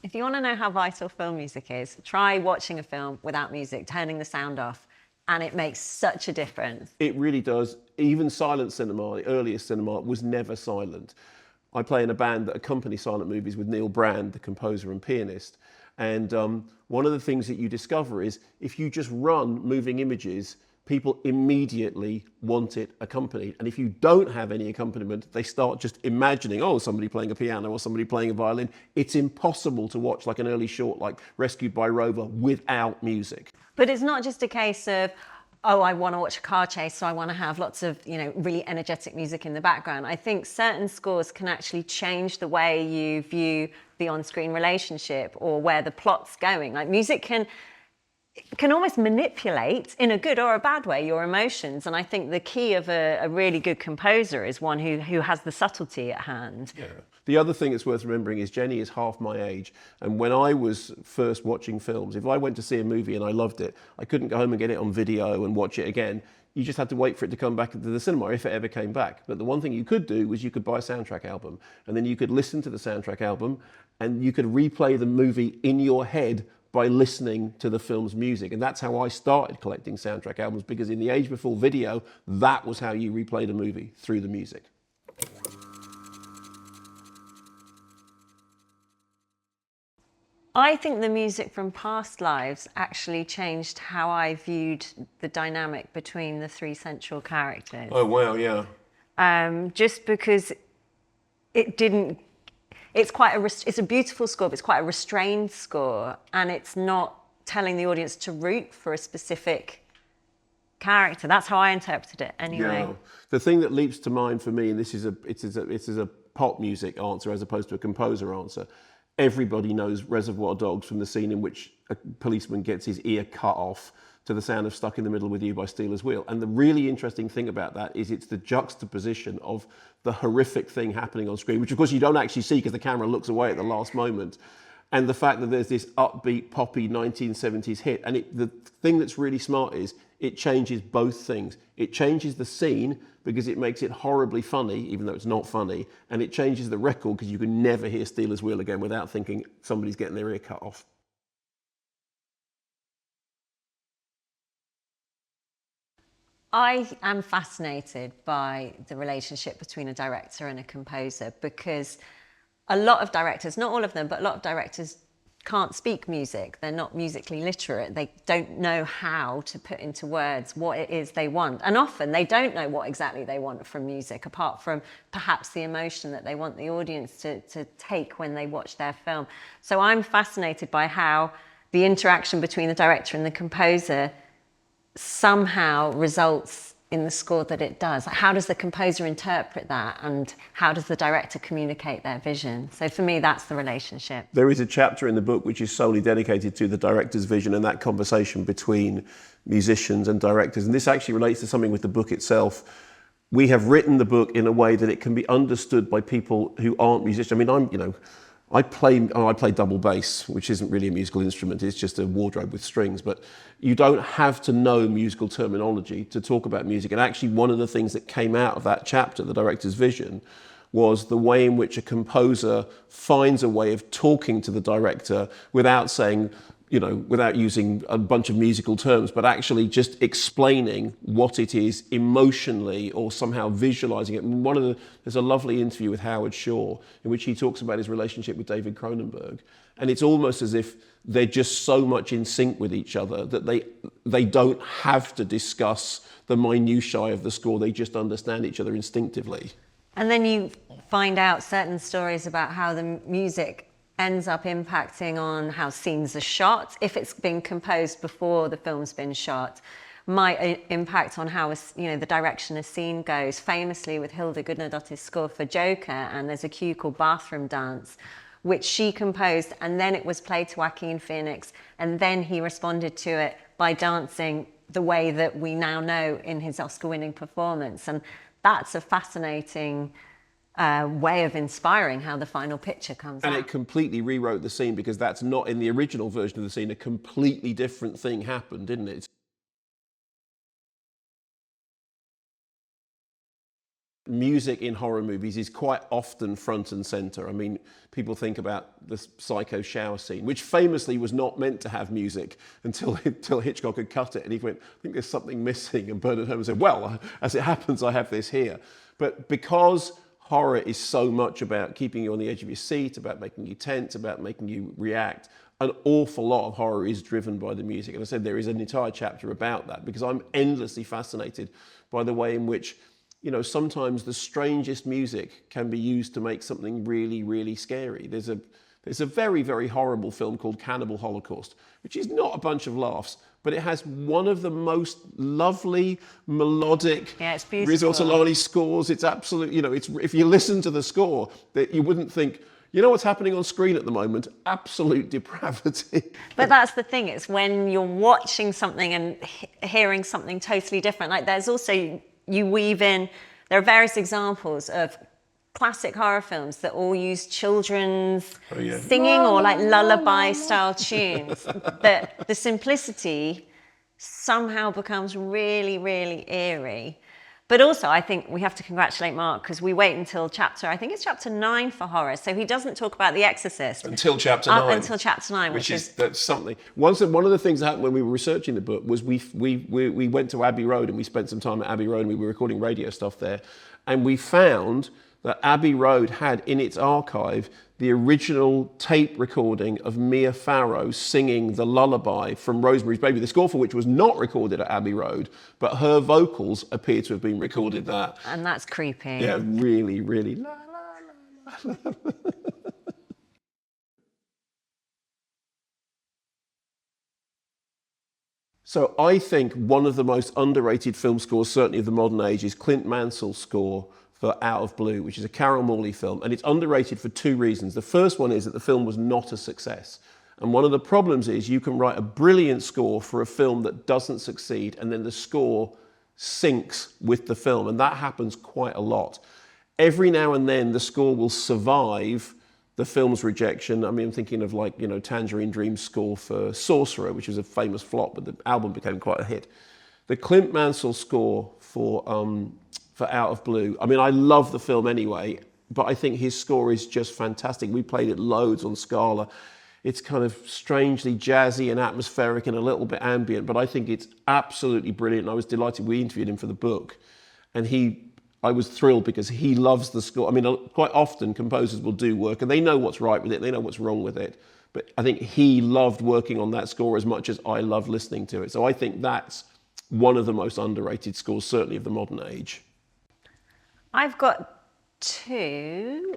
If you want to know how vital film music is, try watching a film without music, turning the sound off, and it makes such a difference. It really does. Even silent cinema, the earliest cinema, was never silent. I play in a band that accompanies silent movies with Neil Brand, the composer and pianist. And one of the things that you discover is if you just run moving images, people immediately want it accompanied. And if you don't have any accompaniment, they start just imagining, oh, somebody playing a piano or somebody playing a violin. It's impossible to watch like an early short like Rescued by Rover without music. But it's not just a case of, oh, I want to watch a car chase, so I want to have lots of, really energetic music in the background. I think certain scores can actually change the way you view the on-screen relationship or where the plot's going. Like music can almost manipulate, in a good or a bad way, your emotions. And I think the key of a really good composer is one who has the subtlety at hand. Yeah. The other thing that's worth remembering is Jenny is half my age. And when I was first watching films, if I went to see a movie and I loved it, I couldn't go home and get it on video and watch it again. You just had to wait for it to come back into the cinema if it ever came back. But the one thing you could do was you could buy a soundtrack album, and then you could listen to the soundtrack album and you could replay the movie in your head by listening to the film's music. And that's how I started collecting soundtrack albums, because in the age before video, that was how you replayed a movie, through the music. I think the music from Past Lives actually changed how I viewed the dynamic between the three central characters. Oh, wow, yeah. Just because it didn't, it's a beautiful score, but it's quite a restrained score, and it's not telling the audience to root for a specific character. That's how I interpreted it anyway. Yeah. The thing that leaps to mind for me, and this is a pop music answer as opposed to a composer answer, everybody knows Reservoir Dogs from the scene in which a policeman gets his ear cut off to the sound of Stuck in the Middle with You by Steelers Wheel. And the really interesting thing about that is it's the juxtaposition of the horrific thing happening on screen, which of course you don't actually see because the camera looks away at the last moment, and the fact that there's this upbeat, poppy 1970s hit. And the thing that's really smart is it changes both things. It changes the scene because it makes it horribly funny, even though it's not funny, and it changes the record because you can never hear Steelers Wheel again without thinking somebody's getting their ear cut off. I am fascinated by the relationship between a director and a composer, because a lot of directors, not all of them, but a lot of directors can't speak music. They're not musically literate. They don't know how to put into words what it is they want. And often they don't know what exactly they want from music, apart from perhaps the emotion that they want the audience to take when they watch their film. So I'm fascinated by how the interaction between the director and the composer somehow results in the score that it does. How does the composer interpret that, and how does the director communicate their vision? So for me, that's the relationship. There is a chapter in the book which is solely dedicated to the director's vision and that conversation between musicians and directors. And this actually relates to something with the book itself. We have written the book in a way that it can be understood by people who aren't musicians. I mean, I play double bass, which isn't really a musical instrument, it's just a wardrobe with strings, but you don't have to know musical terminology to talk about music. And actually one of the things that came out of that chapter, the director's vision, was the way in which a composer finds a way of talking to the director without saying, without using a bunch of musical terms, but actually just explaining what it is emotionally or somehow visualizing it. There's a lovely interview with Howard Shore in which he talks about his relationship with David Cronenberg. And it's almost as if they're just so much in sync with each other that they don't have to discuss the minutiae of the score. They just understand each other instinctively. And then you find out certain stories about how the music ends up impacting on how scenes are shot. If it's been composed before the film's been shot, might impact on how the direction a scene goes. Famously with Hilda Gudnadottir's score for Joker, and there's a cue called Bathroom Dance, which she composed, and then it was played to Joaquin Phoenix, and then he responded to it by dancing the way that we now know in his Oscar-winning performance. And that's a fascinating way of inspiring how the final picture comes out. And it completely rewrote the scene, because that's not in the original version of the scene. A completely different thing happened, didn't it? music in horror movies is quite often front and center. I mean, people think about the Psycho shower scene, which famously was not meant to have music until Hitchcock had cut it. And he went, I think there's something missing. And Bernard Herrmann said, well, as it happens, I have this here. But because horror is so much about keeping you on the edge of your seat, about making you tense, about making you react, an awful lot of horror is driven by the music. And I said there is an entire chapter about that because I'm endlessly fascinated by the way in which, you know, sometimes the strangest music can be used to make something really, really scary. There's a very, very horrible film called Cannibal Holocaust, which is not a bunch of laughs, but it has one of the most lovely, melodic Rizzo Ortolani scores. It's absolute, you know, it's, if you listen to the score, that you wouldn't think, you know what's happening on screen at the moment? Absolute depravity. But that's the thing, it's when you're watching something and hearing something totally different. Like there's also, you weave in, there are various examples of classic horror films that all use children's singing or like lullaby style tunes. That the simplicity somehow becomes really, really eerie. But also, I think we have to congratulate Mark because we wait until chapter, I think it's chapter 9 for horror. So he doesn't talk about The Exorcist. Until chapter 9. Until chapter 9. Which is that's something. One of the things that happened when we were researching the book was we went to Abbey Road and we spent some time at Abbey Road and we were recording radio stuff there. And we found that Abbey Road had in its archive the original tape recording of Mia Farrow singing the lullaby from Rosemary's Baby, the score for which was not recorded at Abbey Road, but her vocals appear to have been recorded there. And that's creepy. Yeah, really, really. La, la, la, la. So I think one of the most underrated film scores, certainly of the modern age, is Clint Mansell's score for Out of Blue, which is a Carol Morley film, and it's underrated for two reasons. The first one is that the film was not a success. And one of the problems is you can write a brilliant score for a film that doesn't succeed, and then the score syncs with the film, and that happens quite a lot. Every now and then the score will survive the film's rejection. I mean, I'm thinking of like, you know, Tangerine Dream's score for Sorcerer, which was a famous flop, but the album became quite a hit. The Clint Mansell score for Out of Blue, I mean, I love the film anyway, but I think his score is just fantastic. We played it loads on Scala. It's kind of strangely jazzy and atmospheric and a little bit ambient, but I think it's absolutely brilliant. And I was delighted. We interviewed him for the book, and I was thrilled because he loves the score. I mean, quite often composers will do work and they know what's right with it, they know what's wrong with it. But I think he loved working on that score as much as I love listening to it. So I think that's one of the most underrated scores, certainly of the modern age. I've got two.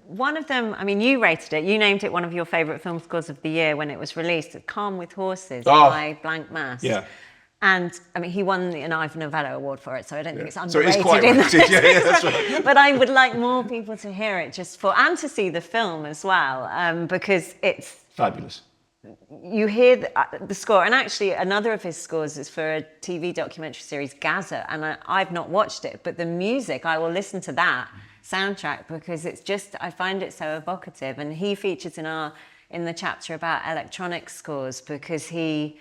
One of them, I mean, you rated it. You named it one of your favourite film scores of the year when it was released. Calm with Horses by Blank Mass. Yeah. And I mean, he won an Ivor Novello Award for it, so I don't think it's underrated. So it is quite rated. Yeah, that's right. But I would like more people to hear it and to see the film as well, because it's fabulous. You hear the score, and actually another of his scores is for a TV documentary series, Gaza, and I've not watched it, but the music, I will listen to that soundtrack because it's just, I find it so evocative. And he features in the chapter about electronic scores because he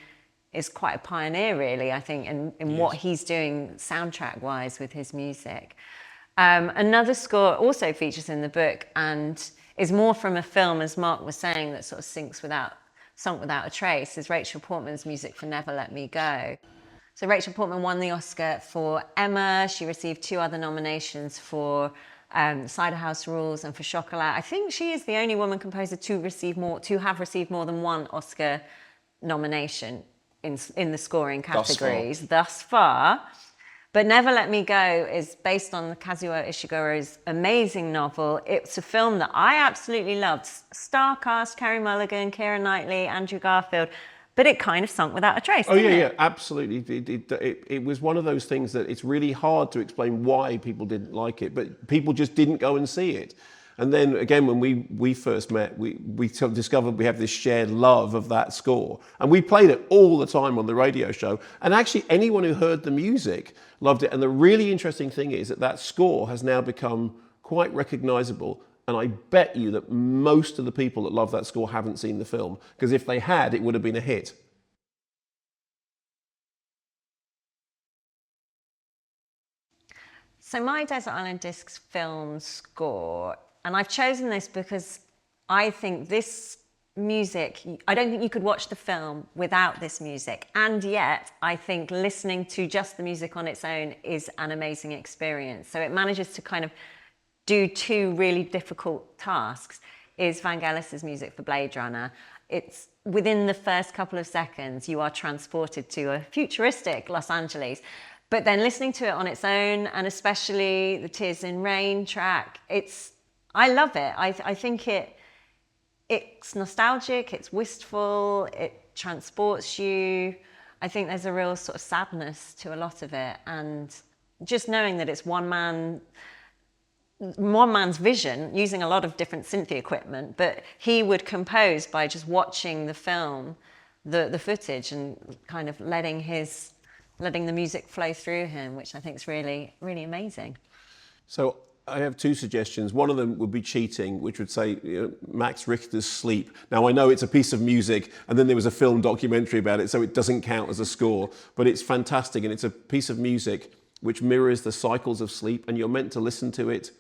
is quite a pioneer, really, I think, in what he's doing soundtrack-wise with his music. Another score also features in the book and is more from a film, as Mark was saying, that sort of Sunk Without a Trace, is Rachel Portman's music for Never Let Me Go. So Rachel Portman won the Oscar for Emma. She received 2 other nominations for Cider House Rules and for Chocolat. I think she is the only woman composer to have received more than 1 Oscar nomination in the scoring categories thus far. But Never Let Me Go is based on Kazuo Ishiguro's amazing novel. It's a film that I absolutely loved. Star cast, Carey Mulligan, Keira Knightley, Andrew Garfield, but it kind of sunk without a trace, didn't it? Yeah, absolutely. It was one of those things that it's really hard to explain why people didn't like it, but people just didn't go and see it. And then again, when we first met, we discovered we have this shared love of that score. And we played it all the time on the radio show. And actually anyone who heard the music loved it. And the really interesting thing is that score has now become quite recognizable. And I bet you that most of the people that love that score haven't seen the film. Because if they had, it would have been a hit. So my Desert Island Discs film score, and I've chosen this because I think this music, I don't think you could watch the film without this music. And yet, I think listening to just the music on its own is an amazing experience. So it manages to kind of do two really difficult tasks. Is Vangelis's music for Blade Runner. It's within the first couple of seconds, you are transported to a futuristic Los Angeles. But then listening to it on its own, and especially the Tears in Rain track, I love it. I think it's nostalgic, it's wistful, it transports you. I think there's a real sort of sadness to a lot of it. And just knowing that it's one man's vision, using a lot of different synth equipment, but he would compose by just watching the film, the footage, and kind of letting the music flow through him, which I think is really, really amazing. So I have two suggestions. One of them would be cheating, which would say Max Richter's Sleep. Now, I know it's a piece of music, and then there was a film documentary about it, so it doesn't count as a score, but it's fantastic, and it's a piece of music which mirrors the cycles of sleep, and you're meant to listen to it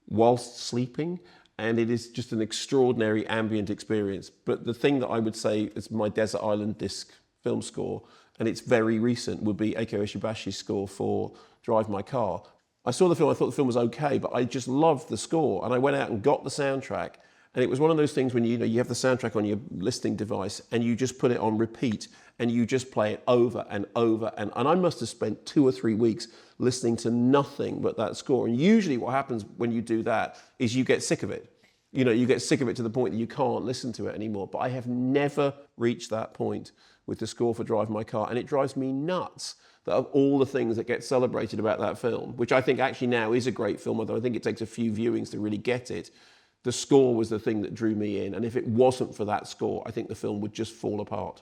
whilst sleeping, and it is just an extraordinary ambient experience. But the thing that I would say is my Desert Island Disc film score, and it's very recent, would be Eiko Ishibashi's score for Drive My Car. I saw the film, I thought the film was okay, but I just loved the score, and I went out and got the soundtrack, and it was one of those things when you have the soundtrack on your listening device and you just put it on repeat and you just play it over and over, and I must have spent 2 or 3 weeks listening to nothing but that score. And usually what happens when you do that is you get sick of it. You get sick of it to the point that you can't listen to it anymore. But I have never reached that point with the score for Drive My Car, and it drives me nuts that of all the things that get celebrated about that film, which I think actually now is a great film, although I think it takes a few viewings to really get it, the score was the thing that drew me in. And if it wasn't for that score, I think the film would just fall apart.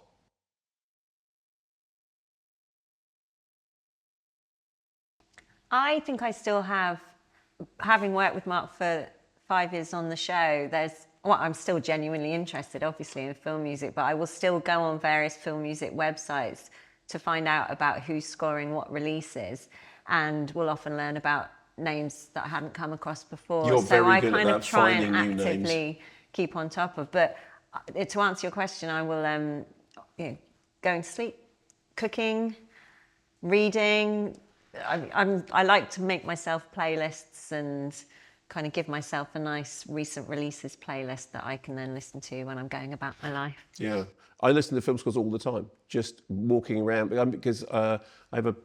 I think I still have, having worked with Mark for 5 years on the show, I'm still genuinely interested, obviously, in film music, but I will still go on various film music websites to find out about who's scoring what releases, and we'll often learn about names that I hadn't come across before. You're so I very good kind at of that, try and finding new actively names. keep on top of. But to answer your question, I will going to sleep, cooking, reading. I like to make myself playlists and kind of give myself a nice recent releases playlist that I can then listen to when I'm going about my life. Yeah, I listen to film scores all the time, just walking around, because I have a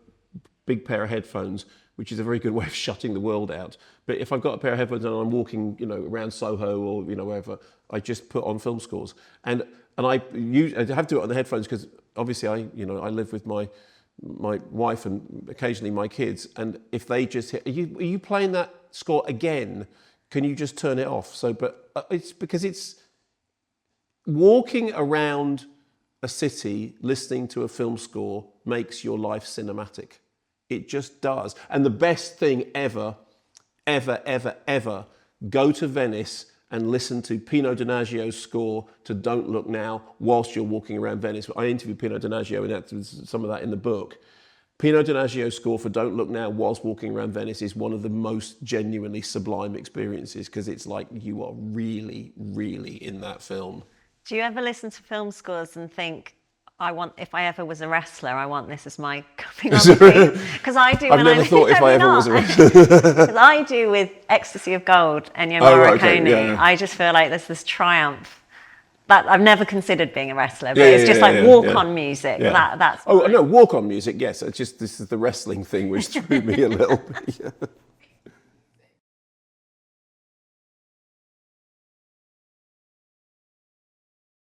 big pair of headphones, which is a very good way of shutting the world out. But if I've got a pair of headphones and I'm walking, around Soho or wherever, I just put on film scores, and I have to do it on the headphones because obviously I live with my wife and occasionally my kids, and if they just hit, are you playing that score again? Can you just turn it off? But it's because it's walking around a city listening to a film score makes your life cinematic. It just does. And the best thing ever, go to Venice and listen to Pino Donaggio's score to Don't Look Now whilst you're walking around Venice. I interviewed Pino Donaggio, and that's some of that in the book. Pino Donaggio's score for Don't Look Now whilst walking around Venice is one of the most genuinely sublime experiences, because it's like you are really, really in that film. Do you ever listen to film scores and think, if I ever was a wrestler, I want this as my coming on screen? Because I do. I've never thought if I ever was a wrestler. Because I do with Ecstasy of Gold, Ennio Morricone. Okay, yeah. I just feel like there's this triumph. But I've never considered being a wrestler, but it's just like walk-on music. Yeah. That's no, walk-on music, yes. This is the wrestling thing which threw me a little bit.